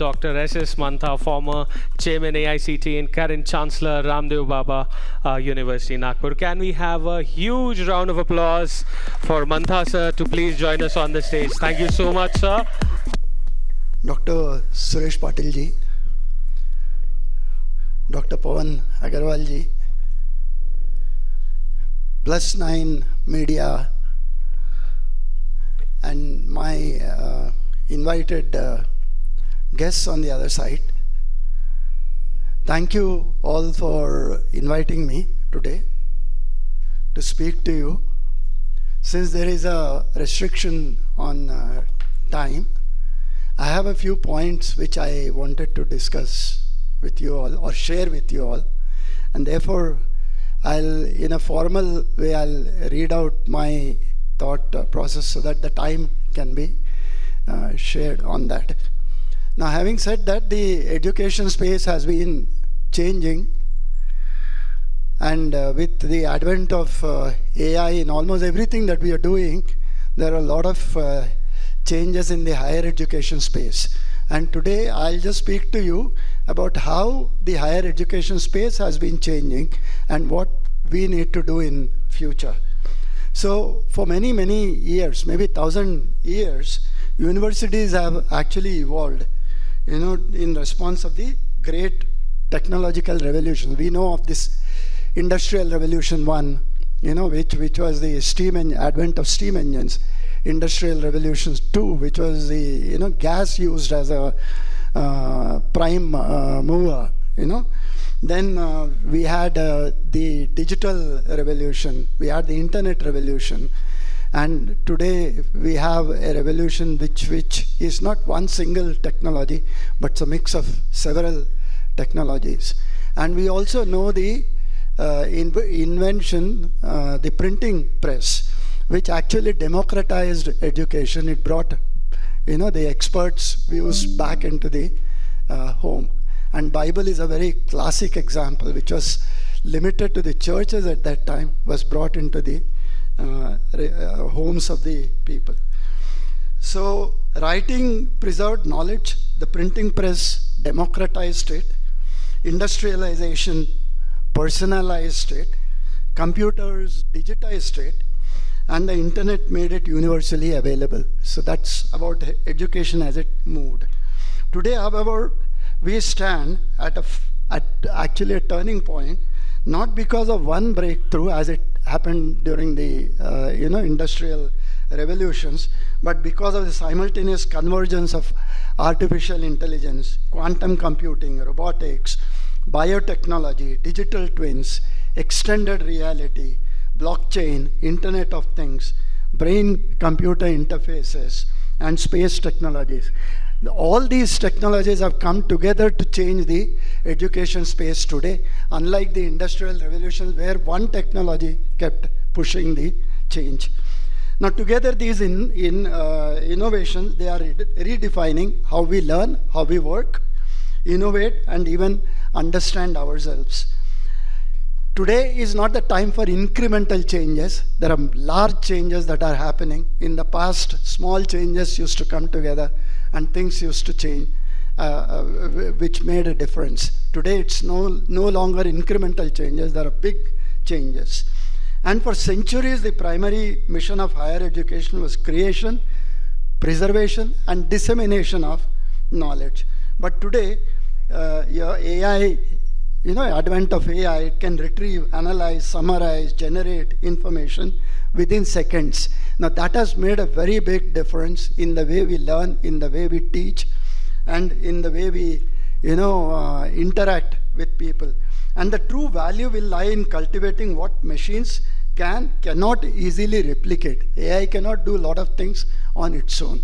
Dr. S.S. Mantha, former Chairman AICTE and current Chancellor Ramdeobaba University, Nagpur. Can we have a huge round of applause for Mantha, sir, to please join us on the stage? Thank you so much, sir. Dr. Suresh Patil ji, Dr. Pawan Agarwal ji, Plus 9 Media, and my invited guests on the other side. Thank you all for inviting me today to speak to you. Since there is a restriction on time, I have a few points which I wanted to discuss with you all or share with you all, and therefore in a formal way, I'll read out my thought process so that the time can be shared on that. Now, having said that, the education space has been changing, and with the advent of AI in almost everything that we are doing, there are a lot of changes in the higher education space. And today I'll just speak to you about how the higher education space has been changing and what we need to do in future. So for many, many years, maybe 1,000 years, universities have actually evolved, in response of the great technological revolution. We know of this Industrial Revolution 1, which was the advent of steam engines. Industrial Revolution 2, which was the gas used as a prime mover. Then we had the digital revolution, we had the internet revolution, and today we have a revolution which is not one single technology, but it's a mix of several technologies. And we also know the invention, the printing press, which actually democratized education. It brought the experts' views back into the home. And Bible is a very classic example, which was limited to the churches at that time, was brought into the homes of the people. So writing preserved knowledge, the printing press democratized it, industrialization personalized it, computers digitized it, and the internet made it universally available. So that's about education as it moved. Today, however, we stand at actually a turning point, not because of one breakthrough as it happened during the industrial revolutions, but because of the simultaneous convergence of artificial intelligence, quantum computing, robotics, biotechnology, digital twins, extended reality, blockchain, Internet of Things, brain-computer interfaces, and space technologies. All these technologies have come together to change the education space today, unlike the industrial revolutions where one technology kept pushing the change. Now together these innovations, they are redefining how we learn, how we work, innovate, and even understand ourselves. Today is not the time for incremental changes. There are large changes that are happening. In the past, small changes used to come together and things used to change, which made a difference. Today, it's no longer incremental changes. There are big changes. And for centuries, the primary mission of higher education was creation, preservation, and dissemination of knowledge. But today, AI, advent of AI, it can retrieve, analyze, summarize, generate information within seconds. Now that has made a very big difference in the way we learn, in the way we teach, and in the way we, interact with people. And the true value will lie in cultivating what machines cannot easily replicate. AI cannot do a lot of things on its own.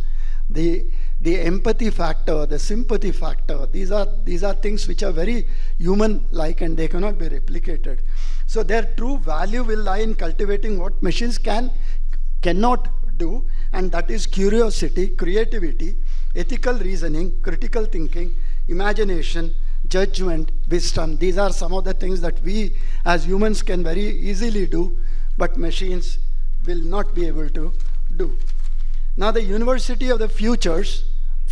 The empathy factor, the sympathy factor, these are things which are very human-like and they cannot be replicated. So their true value will lie in cultivating what machines cannot do, and that is curiosity, creativity, ethical reasoning, critical thinking, imagination, judgment, wisdom. These are some of the things that we as humans can very easily do, but machines will not be able to do. Now the university of the futures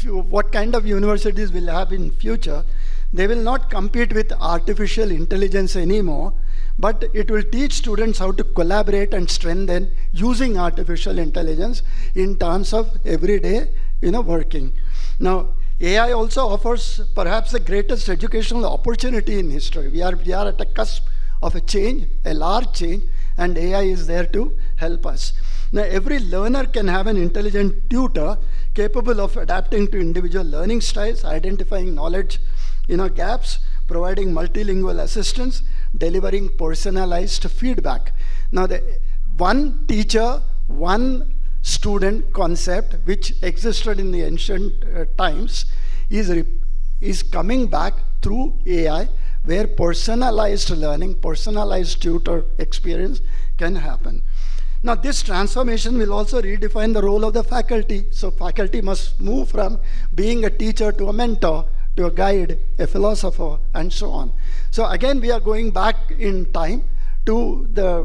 what kind of universities we'll have in future, they will not compete with artificial intelligence anymore, but it will teach students how to collaborate and strengthen using artificial intelligence in terms of everyday, working. Now, AI also offers perhaps the greatest educational opportunity in history. We are at the cusp of a change, a large change, and AI is there to help us. Now, every learner can have an intelligent tutor capable of adapting to individual learning styles, identifying knowledge, gaps, providing multilingual assistance, delivering personalized feedback. Now, the one teacher, one student concept which existed in the ancient times is coming back through AI, where personalized learning, personalized tutor experience can happen. Now, this transformation will also redefine the role of the faculty. So faculty must move from being a teacher to a mentor, to a guide, a philosopher, and so on. So again, we are going back in time to the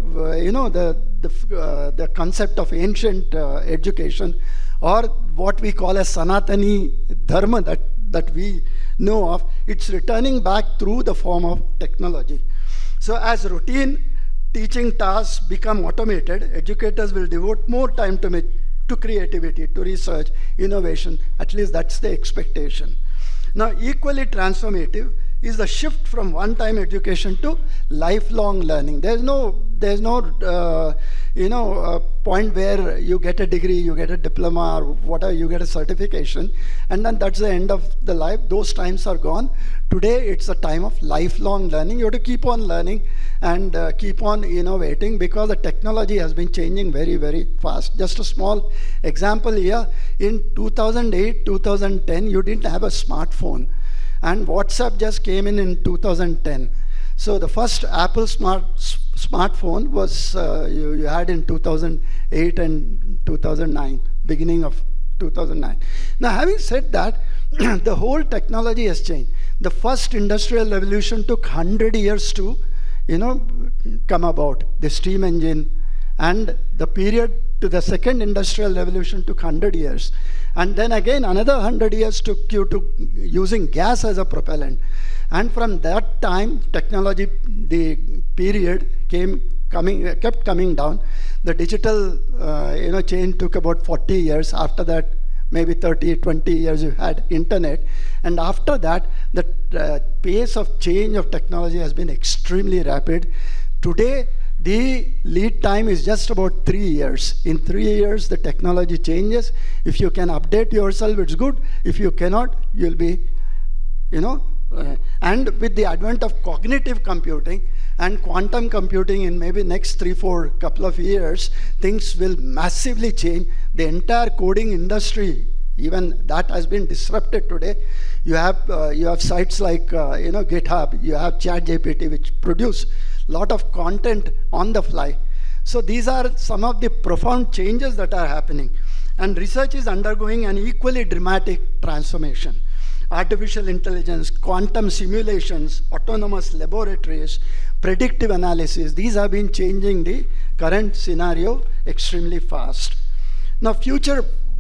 concept of ancient education, or what we call as Sanatani Dharma that we know of. It's returning back through the form of technology. So as routine teaching tasks become automated, educators will devote more time to creativity, to research, innovation. At least that's the expectation. Now, equally transformative is the shift from one-time education to lifelong learning. There's no point where you get a degree, you get a diploma, or whatever, you get a certification, and then that's the end of the life. Those times are gone. Today, it's a time of lifelong learning. You have to keep on learning and keep on innovating, because the technology has been changing very, very fast. Just a small example here. In 2008, 2010, you didn't have a smartphone. And WhatsApp just came in 2010. So the first Apple smartphone was you had in 2008 and 2009, beginning of 2009. Now, having said that, the whole technology has changed. The first industrial revolution took 100 years to, come about, the steam engine, and the period to the second industrial revolution took 100 years. And then again, another 100 years took you to using gas as a propellant. And from that time, technology, the period kept coming down. The digital, change took about 40 years. After that, maybe 30, 20 years, you had internet. And after that, the pace of change of technology has been extremely rapid. Today, the lead time is just about 3 years. In 3 years, the technology changes. If you can update yourself, it's good. If you cannot, you'll be, and with the advent of cognitive computing and quantum computing in maybe next 3-4 couple of years, things will massively change. The entire coding industry, even that has been disrupted today. You have sites like GitHub, you have ChatGPT, which produce lot of content on the fly. So these are some of the profound changes that are happening. And research is undergoing an equally dramatic transformation. Artificial intelligence, quantum simulations, autonomous laboratories, predictive analysis, these have been changing the current scenario extremely fast. Now,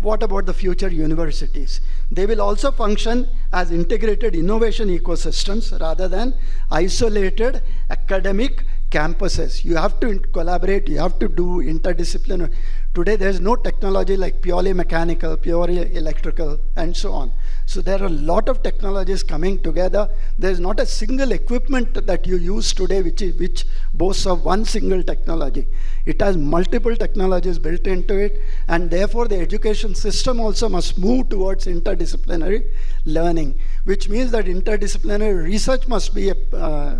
what about the future universities? They will also function as integrated innovation ecosystems rather than isolated academic campuses. You have to collaborate, you have to do interdisciplinary. Today, there's no technology like purely mechanical, purely electrical, and so on. So there are a lot of technologies coming together. There's not a single equipment that you use today which boasts of one single technology. It has multiple technologies built into it, and therefore the education system also must move towards interdisciplinary learning, which means that interdisciplinary research must be a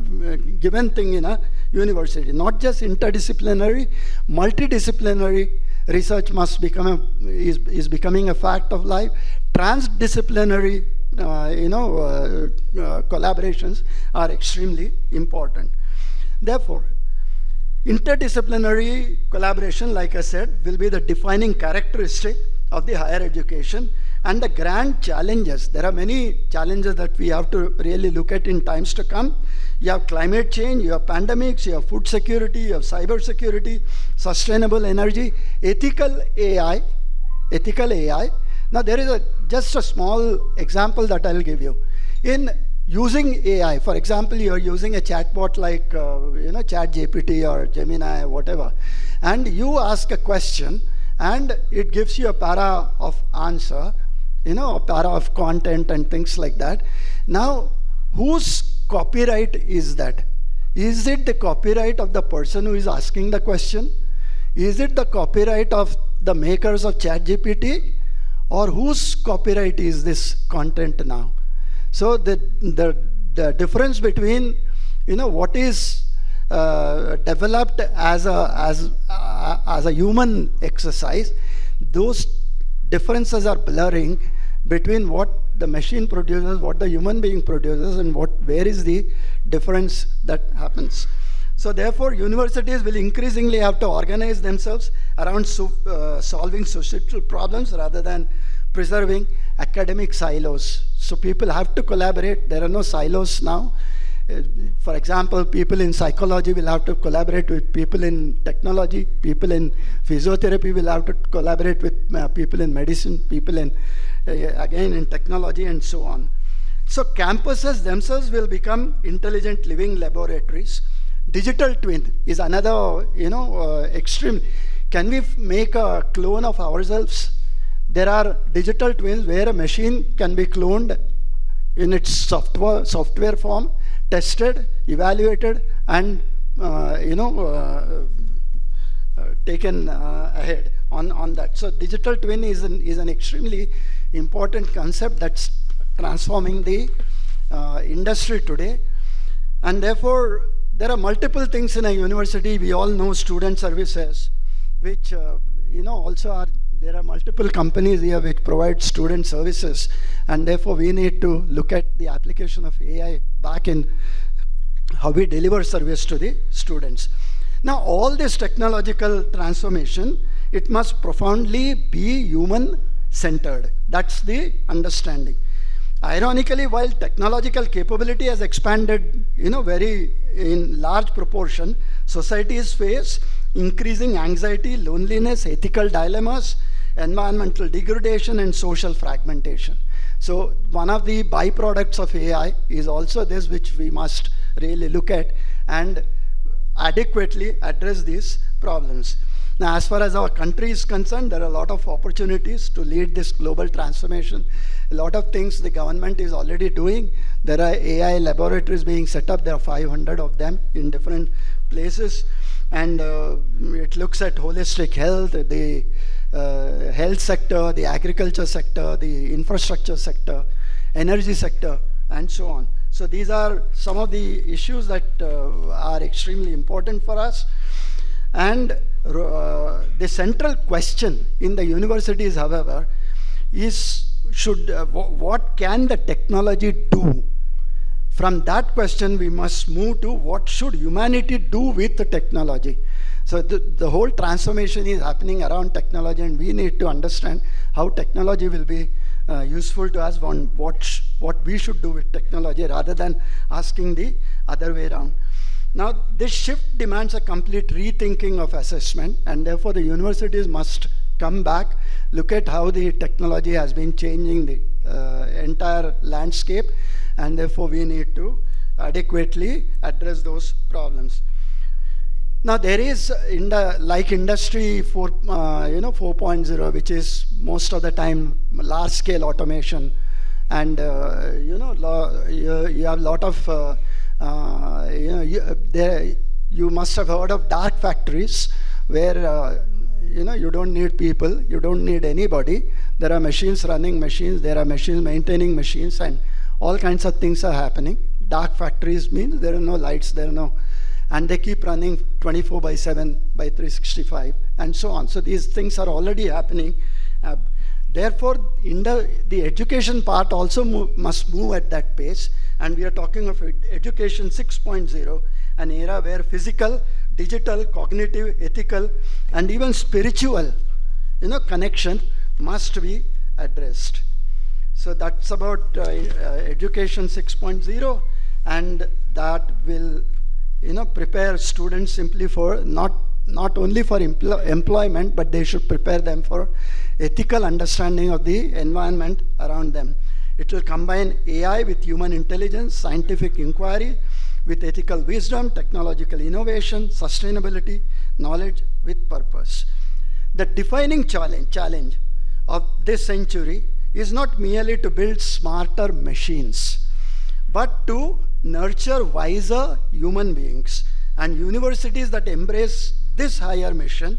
given thing in a university. Not just interdisciplinary, multidisciplinary research must is becoming a fact of life. Transdisciplinary collaborations are extremely important. Therefore, interdisciplinary collaboration, like I said, will be the defining characteristic of the higher education. And the grand challenges, there are many challenges that we have to really look at in times to come. You have climate change, you have pandemics, you have food security, you have cyber security, sustainable energy, ethical AI, Now there is just a small example that I'll give you. In using AI, for example, you're using a chatbot like ChatGPT or Gemini or whatever, and you ask a question and it gives you a para of answer, a para of content and things like that. Now, whose copyright is that? Is it the copyright of the person who is asking the question? Is it the copyright of the makers of ChatGPT? Or whose copyright is this content now? So the difference between what is developed as a human exercise, those differences are blurring between what the machine produces, what the human being produces, and where is the difference that happens. So therefore, universities will increasingly have to organize themselves around solving societal problems rather than preserving academic silos. So people have to collaborate. There are no silos now. For example, people in psychology will have to collaborate with people in technology. People in physiotherapy will have to collaborate with people in medicine, people in, again, in technology, and so on. So campuses themselves will become intelligent living laboratories. Digital twin is another, extreme. Can we make a clone of ourselves? There are digital twins where a machine can be cloned in its software form, tested, evaluated, and taken ahead on that. So digital twin is an extremely important concept that's transforming the industry today, and therefore there are multiple things in a university. We all know student services, which also are, there are multiple companies here which provide student services, and therefore we need to look at the application of AI back in how we deliver service to the students. Now all this technological transformation, it must profoundly be human-centered. That's the understanding. Ironically, while technological capability has expanded, very in large proportion, societies face increasing anxiety, loneliness, ethical dilemmas, environmental degradation, and social fragmentation. So one of the byproducts of AI is also this, which we must really look at and adequately address these problems. Now, as far as our country is concerned, there are a lot of opportunities to lead this global transformation. A lot of things the government is already doing. There are AI laboratories being set up. There are 500 of them in different places. And it looks at holistic health, the health sector, the agriculture sector, the infrastructure sector, energy sector, and so on. So these are some of the issues that are extremely important for us. And the central question in the universities, however, is what can the technology do? From that question, we must move to what should humanity do with the technology. So the whole transformation is happening around technology, and we need to understand how technology will be useful to us on what we should do with technology rather than asking the other way around. Now, this shift demands a complete rethinking of assessment, and therefore the universities must come back, look at how the technology has been changing the entire landscape, and therefore we need to adequately address those problems. Now there is, like Industry 4.0, which is most of the time large-scale automation, and you have a lot of you must have heard of dark factories where you don't need people, you don't need anybody. There are machines running machines, there are machines maintaining machines, and all kinds of things are happening. Dark factories means there are no lights, and they keep running 24/7 by 365 and so on. So these things are already happening. Therefore, the education part also must move at that pace, and we are talking of education 6.0, an era where physical, digital, cognitive, ethical, and even spiritual connection must be addressed. So that's about education 6.0, and that will prepare students simply for not not only for employment, but they should prepare them for ethical understanding of the environment around them. It will combine AI with human intelligence, scientific inquiry, with ethical wisdom, technological innovation, sustainability, knowledge with purpose. The defining challenge of this century is not merely to build smarter machines, but to nurture wiser human beings. And universities that embrace this higher mission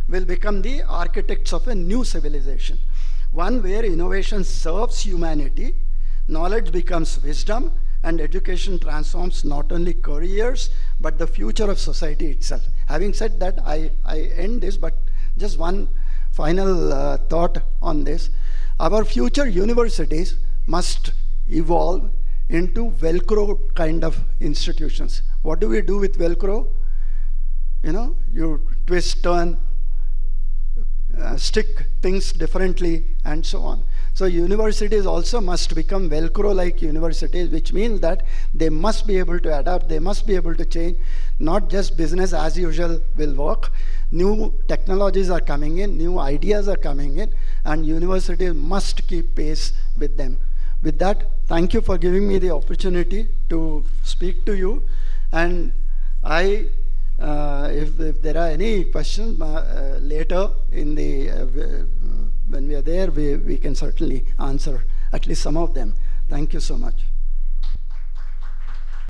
will become the architects of a new civilization, one where innovation serves humanity, knowledge becomes wisdom, and education transforms not only careers, but the future of society itself. Having said that, I end this, but just one final thought on this. Our future universities must evolve into Velcro kind of institutions. What do we do with Velcro? You know, you twist, turn, stick things differently, and so on. So universities also must become Velcro-like universities, which means that they must be able to adapt, they must be able to change. Not just business as usual will work. New technologies are coming in, new ideas are coming in, and universities must keep pace with them. With that, thank you for giving me the opportunity to speak to you. And if there are any questions later in the when we are there, we can certainly answer at least some of them. Thank you so much.